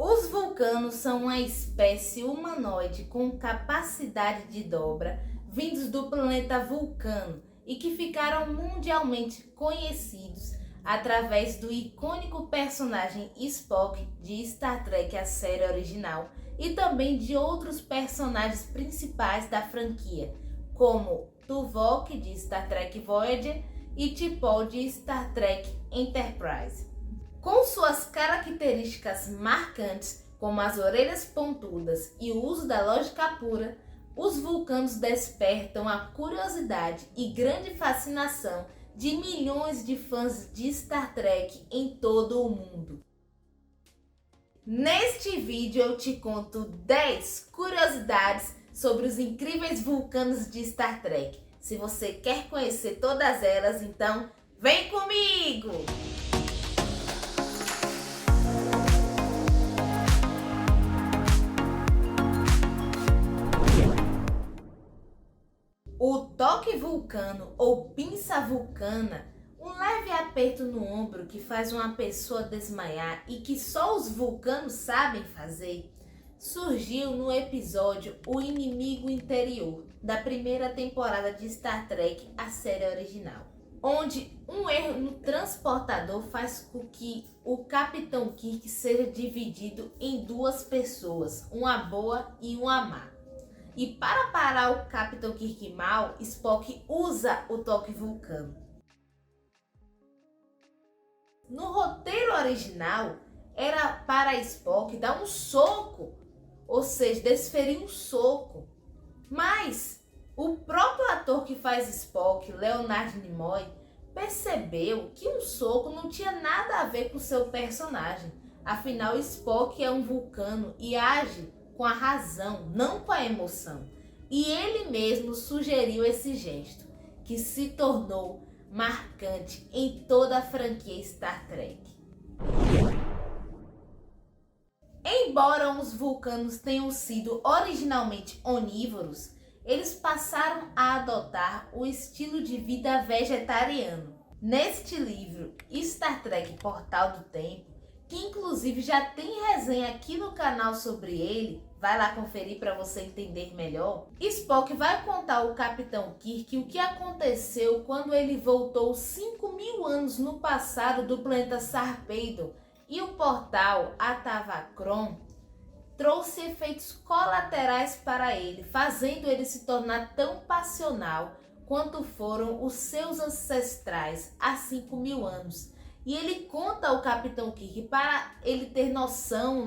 Os vulcanos são uma espécie humanoide com capacidade de dobra, vindos do planeta Vulcano e que ficaram mundialmente conhecidos através do icônico personagem Spock de Star Trek, a série original, e também de outros personagens principais da franquia, como Tuvok de Star Trek Voyager e T'Pol de Star Trek Enterprise. Com suas características marcantes, como as orelhas pontudas e o uso da lógica pura, os vulcanos despertam a curiosidade e grande fascinação de milhões de fãs de Star Trek em todo o mundo. Neste vídeo eu te conto 10 curiosidades sobre os incríveis vulcanos de Star Trek. Se você quer conhecer todas elas, então vem comigo! O toque vulcano ou pinça vulcana, um leve aperto no ombro que faz uma pessoa desmaiar e que só os vulcanos sabem fazer, surgiu no episódio O Inimigo Interior, da primeira temporada de Star Trek, a série original, onde um erro no transportador faz com que o Capitão Kirk seja dividido em duas pessoas, uma boa e uma má. E para parar o Capitão Kirk mal, Spock usa o toque vulcano. No roteiro original, era para Spock dar um soco, ou seja, desferir um soco. Mas o próprio ator que faz Spock, Leonard Nimoy, percebeu que um soco não tinha nada a ver com seu personagem. Afinal, Spock é um vulcano e age com a razão, não com a emoção. E ele mesmo sugeriu esse gesto, que se tornou marcante em toda a franquia Star Trek. Embora os vulcanos tenham sido originalmente onívoros, eles passaram a adotar o estilo de vida vegetariano. Neste livro, Star Trek Portal do Tempo, que inclusive já tem resenha aqui no canal sobre ele, vai lá conferir para você entender melhor. Spock vai contar ao Capitão Kirk o que aconteceu quando ele voltou 5.000 anos no passado do planeta Sarpedon e o portal Atavakron trouxe efeitos colaterais para ele, fazendo ele se tornar tão passional quanto foram os seus ancestrais há 5.000 anos. E ele conta ao Capitão Kirk, para ele ter noção,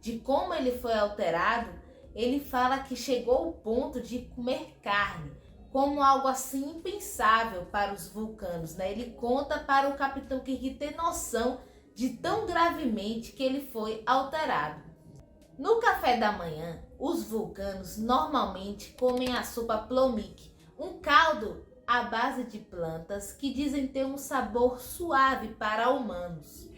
de como ele foi alterado. Ele fala que chegou ao ponto de comer carne, como algo assim impensável para os vulcanos, Ele conta para o Capitão Kirk ter noção de tão gravemente que ele foi alterado. No café da manhã, os vulcanos normalmente comem a sopa Plomik, um caldo à base de plantas que dizem ter um sabor suave para humanos.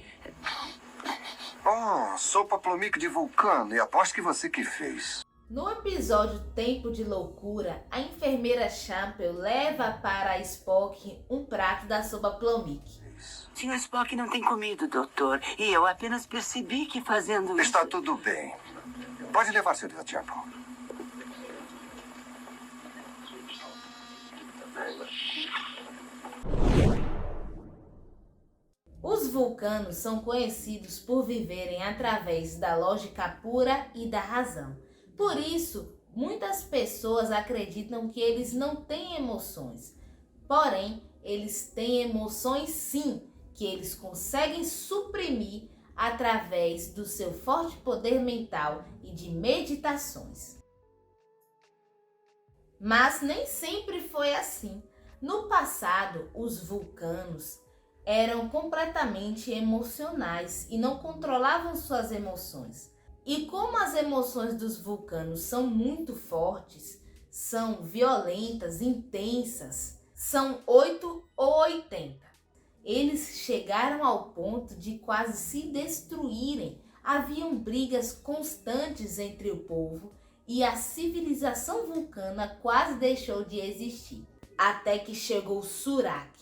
Sopa Plomik de vulcano, e aposto que você que fez. No episódio Tempo de Loucura, a enfermeira Champel leva para Spock um prato da sopa Plomik. Sr. Spock não tem comido, doutor, e eu apenas percebi que fazendo isso... Está tudo bem. Pode levar, senhorita Champel. Os vulcanos são conhecidos por viverem através da lógica pura e da razão. Por isso, muitas pessoas acreditam que eles não têm emoções. Porém, eles têm emoções sim, que eles conseguem suprimir através do seu forte poder mental e de meditações. Mas nem sempre foi assim. No passado, os vulcanos eram completamente emocionais e não controlavam suas emoções. E como as emoções dos vulcanos são muito fortes, são violentas, intensas, são 8 ou 80. Eles chegaram ao ponto de quase se destruírem. Haviam brigas constantes entre o povo e a civilização vulcana quase deixou de existir. Até que chegou Surak,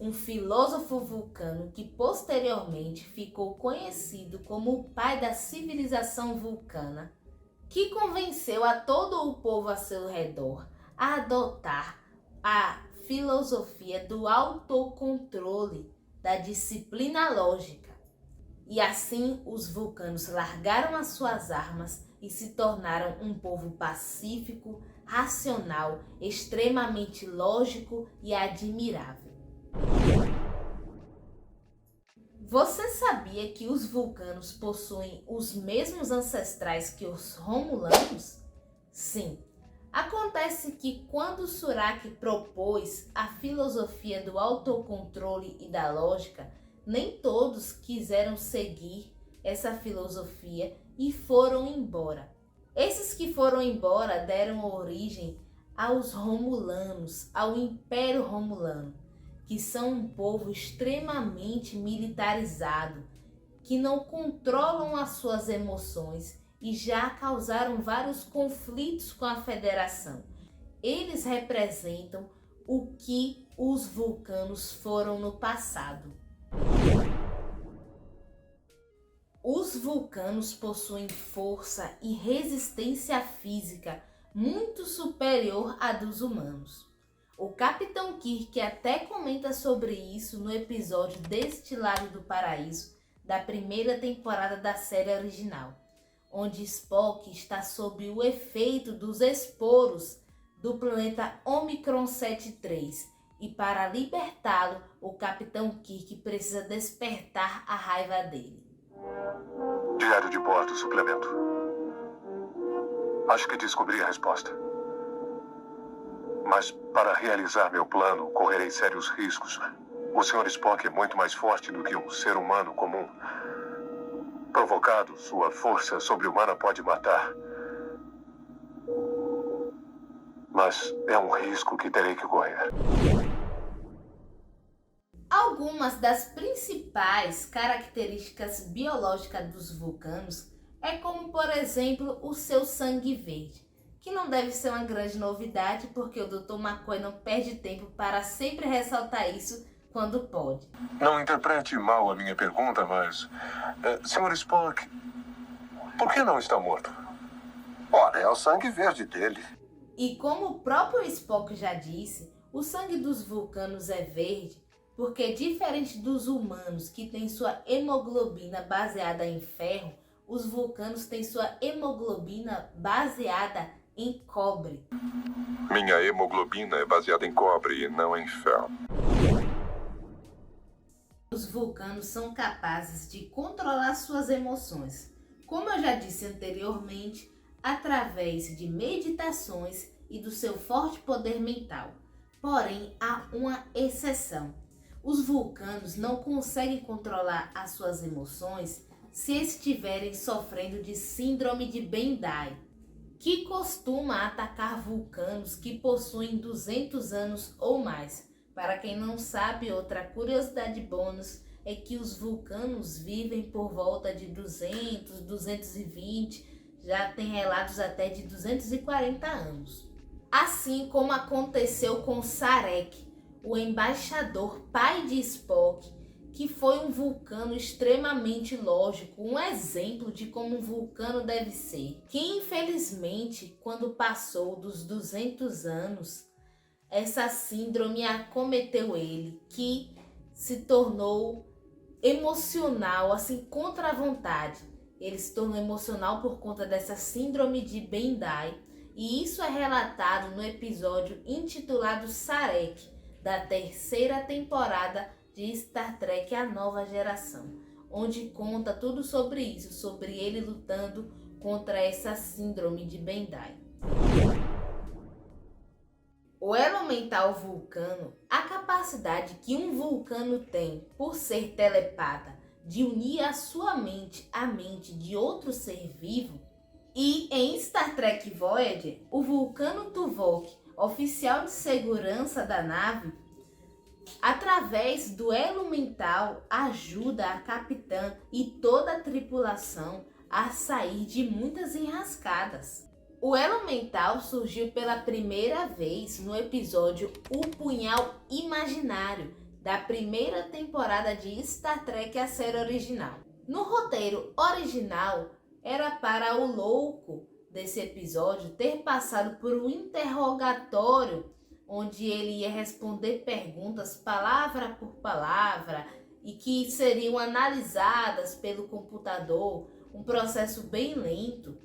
um filósofo vulcano que posteriormente ficou conhecido como o pai da civilização vulcana, que convenceu a todo o povo a seu redor a adotar a filosofia do autocontrole, da disciplina lógica. E assim os vulcanos largaram as suas armas e se tornaram um povo pacífico, racional, extremamente lógico e admirável. Você sabia que os vulcanos possuem os mesmos ancestrais que os romulanos? Sim. Acontece que quando Surak propôs a filosofia do autocontrole e da lógica, nem todos quiseram seguir essa filosofia e foram embora. Esses que foram embora deram origem aos Romulanos, ao Império Romulano, que são um povo extremamente militarizado, que não controlam as suas emoções e já causaram vários conflitos com a Federação. Eles representam o que os vulcanos foram no passado. Os vulcanos possuem força e resistência física muito superior à dos humanos. O Capitão Kirk até comenta sobre isso no episódio Destilado do Paraíso, da primeira temporada da série original, onde Spock está sob o efeito dos esporos do planeta Omicron 73 e para libertá-lo, o Capitão Kirk precisa despertar a raiva dele. Diário de bordo, suplemento. Acho que descobri a resposta. Mas para realizar meu plano, correrei sérios riscos. O Sr. Spock é muito mais forte do que um ser humano comum. Provocado, sua força sobre-humana pode matar. Mas é um risco que terei que correr. Algumas das principais características biológicas dos vulcanos é como, por exemplo, o seu sangue verde, que não deve ser uma grande novidade, porque o Dr. McCoy não perde tempo para sempre ressaltar isso quando pode. Não interprete mal a minha pergunta, mas... Sr. Spock, por que não está morto? Ora, é o sangue verde dele. E como o próprio Spock já disse, o sangue dos vulcanos é verde porque, diferente dos humanos que têm sua hemoglobina baseada em ferro, os vulcanos têm sua hemoglobina baseada em cobre. Minha hemoglobina é baseada em cobre e não em ferro. Os vulcanos são capazes de controlar suas emoções, como eu já disse anteriormente, através de meditações e do seu forte poder mental. Porém, há uma exceção. Os vulcanos não conseguem controlar as suas emoções se estiverem sofrendo de síndrome de Bendai, que costuma atacar vulcanos que possuem 200 anos ou mais. Para quem não sabe, outra curiosidade bônus é que os vulcanos vivem por volta de 200, 220, já tem relatos até de 240 anos. Assim como aconteceu com Sarek, o embaixador pai de Spock, que foi um vulcano extremamente lógico, um exemplo de como um vulcano deve ser, que infelizmente, quando passou dos 200 anos, essa síndrome acometeu ele, que se tornou emocional, assim, contra a vontade. Ele se tornou emocional por conta dessa síndrome de Bendai, e isso é relatado no episódio intitulado Sarek, da terceira temporada de Star Trek A Nova Geração, onde conta tudo sobre isso, sobre ele lutando contra essa síndrome de Bendai. O elemental vulcano, a capacidade que um vulcano tem por ser telepata de unir a sua mente à mente de outro ser vivo, e em Star Trek Voyager, o vulcano Tuvok, oficial de segurança da nave, através do elemental ajuda a capitã e toda a tripulação a sair de muitas enrascadas. O elemental surgiu pela primeira vez no episódio O Punhal Imaginário, da primeira temporada de Star Trek, a série original. No roteiro original, era para o louco desse episódio ter passado por um interrogatório onde ele ia responder perguntas palavra por palavra e que seriam analisadas pelo computador, um processo bem lento.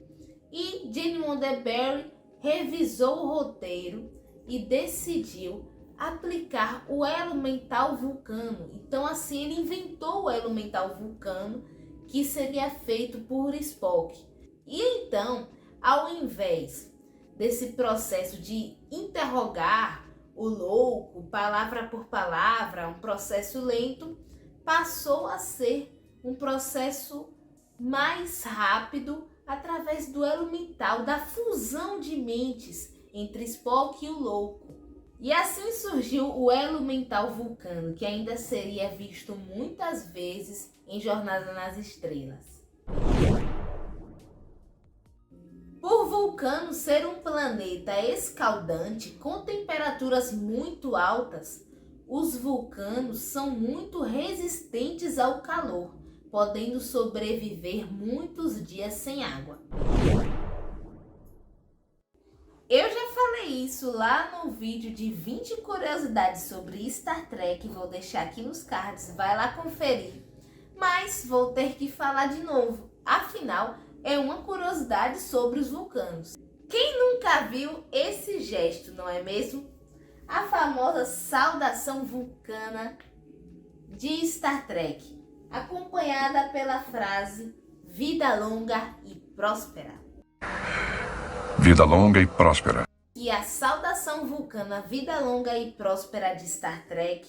E Gene Roddenberry revisou o roteiro e decidiu aplicar o elo mental vulcano. Então assim ele inventou o elo mental vulcano, que seria feito por Spock. E então, ao invés desse processo de interrogar o louco palavra por palavra, um processo lento, passou a ser um processo mais rápido através do elo mental, da fusão de mentes entre Spock e o louco. E assim surgiu o elo mental vulcano, que ainda seria visto muitas vezes em Jornada nas Estrelas. Por Vulcano ser um planeta escaldante com temperaturas muito altas, os vulcanos são muito resistentes ao calor, podendo sobreviver muitos dias sem água. Eu já falei isso lá no vídeo de 20 curiosidades sobre Star Trek, vou deixar aqui nos cards, vai lá conferir. Mas vou ter que falar de novo, afinal é uma curiosidade sobre os vulcanos. Quem nunca viu esse gesto, não é mesmo? A famosa saudação vulcana de Star Trek, acompanhada pela frase vida longa e próspera. Vida longa e próspera. E a saudação vulcana vida longa e próspera de Star Trek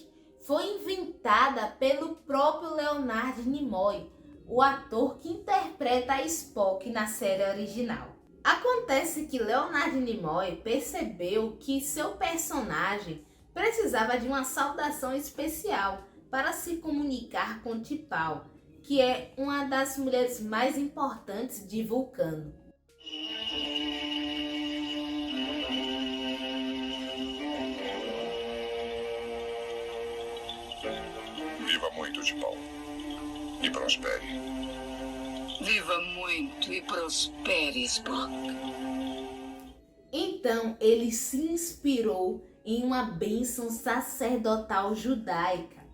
foi inventada pelo próprio Leonard Nimoy, o ator que interpreta Spock na série original. Acontece que Leonard Nimoy percebeu que seu personagem precisava de uma saudação especial para se comunicar com T'Pau, que é uma das mulheres mais importantes de Vulcano. Viva muito, T'Pau. E prospere. Viva muito e prospere, Spock. Então ele se inspirou em uma bênção sacerdotal judaica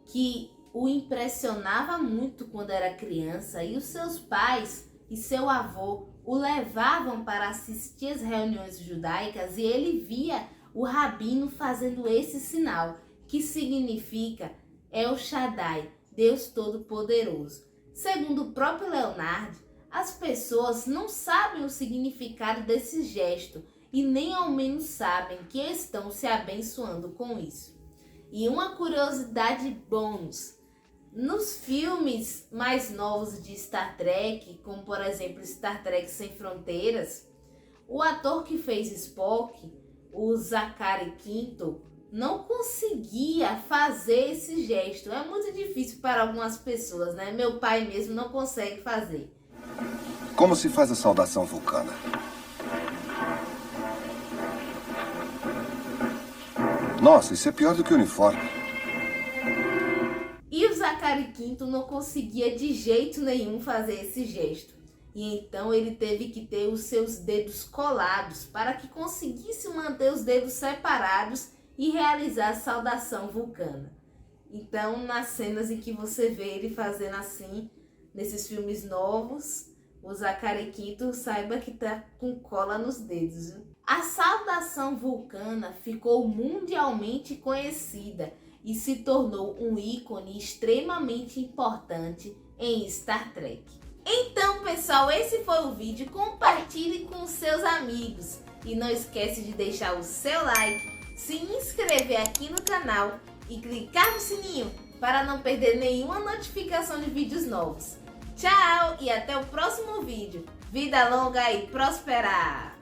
que o impressionava muito quando era criança, e os seus pais e seu avô o levavam para assistir às reuniões judaicas e ele via o rabino fazendo esse sinal, que significa El Shaddai, Deus Todo-Poderoso. Segundo o próprio Leonard, as pessoas não sabem o significado desse gesto e nem ao menos sabem que estão se abençoando com isso. E uma curiosidade bônus: nos filmes mais novos de Star Trek, como por exemplo Star Trek Sem Fronteiras, o ator que fez Spock, o Zachary Quinto, não conseguia fazer esse gesto. É muito difícil para algumas pessoas, né? Meu pai mesmo não consegue fazer. Como se faz a saudação vulcana? Nossa, isso é pior do que o uniforme. E o Zachary Quinto não conseguia de jeito nenhum fazer esse gesto. E então ele teve que ter os seus dedos colados para que conseguisse manter os dedos separados e realizar a saudação vulcana. Então, nas cenas em que você vê ele fazendo assim, nesses filmes novos, o Zachary Quinto, saiba que tá com cola nos dedos, viu? A saudação vulcana ficou mundialmente conhecida e se tornou um ícone extremamente importante em Star Trek. Então, pessoal, esse foi o vídeo. Compartilhe com seus amigos e não esquece de deixar o seu like, se inscrever aqui no canal e clicar no sininho para não perder nenhuma notificação de vídeos novos. Tchau e até o próximo vídeo. Vida longa e próspera!